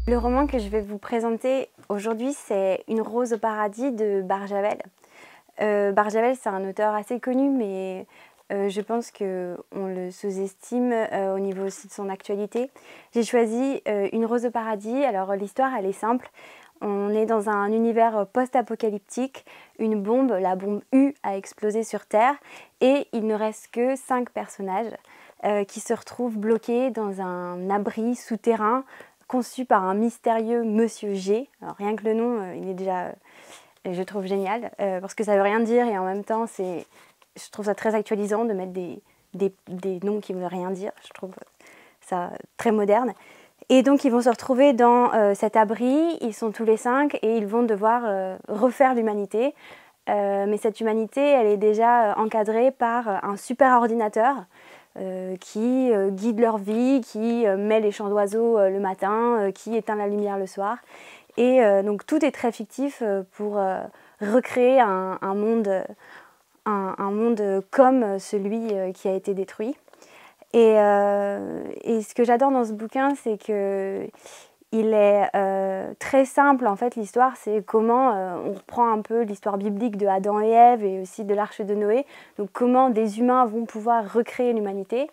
Le roman que je vais vous présenter aujourd'hui, c'est Une rose au paradis de Barjavel. Barjavel, c'est un auteur assez connu, mais je pense qu'on le sous-estime au niveau aussi de son actualité. J'ai choisi Une rose au paradis. Alors l'histoire, elle est simple. On est dans un univers post-apocalyptique. Une bombe, la bombe U, a explosé sur Terre et il ne reste que 5 personnages qui se retrouvent bloqués dans un abri souterrain conçu par un mystérieux Monsieur G. Alors rien que le nom, il est déjà, je trouve génial, parce que ça veut rien dire et en même temps, je trouve ça très actualisant de mettre des noms qui ne veulent rien dire. Je trouve ça très moderne. Et donc ils vont se retrouver dans cet abri, ils sont tous les 5 et ils vont devoir refaire l'humanité. Mais cette humanité, elle est déjà encadrée par un super ordinateur qui guide leur vie, qui met les chants d'oiseaux le matin, qui éteint la lumière le soir. Et donc tout est très fictif pour recréer un monde comme celui qui a été détruit. Et ce que j'adore dans ce bouquin, c'est que il est très simple en fait. L'histoire, c'est comment on reprend un peu l'histoire biblique de Adam et Ève et aussi de l'arche de Noé. Donc comment des humains vont pouvoir recréer l'humanité.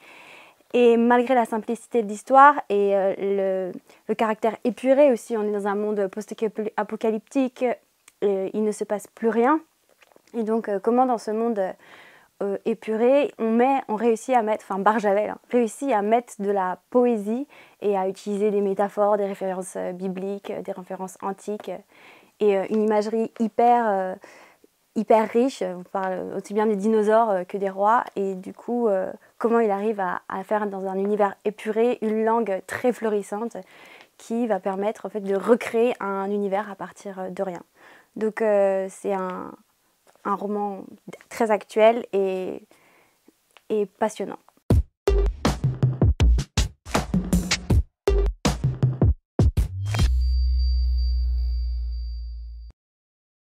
Et malgré la simplicité de l'histoire et le caractère épuré aussi, on est dans un monde post-apocalyptique, il ne se passe plus rien. Et donc comment dans ce monde épuré, on réussit à mettre, enfin Barjavel réussit à mettre de la poésie et à utiliser des métaphores, des références bibliques, des références antiques et une imagerie hyper riche. On parle aussi bien des dinosaures que des rois et du coup comment il arrive à faire dans un univers épuré une langue très florissante qui va permettre en fait de recréer un univers à partir de rien. Donc c'est un roman très actuel et passionnant.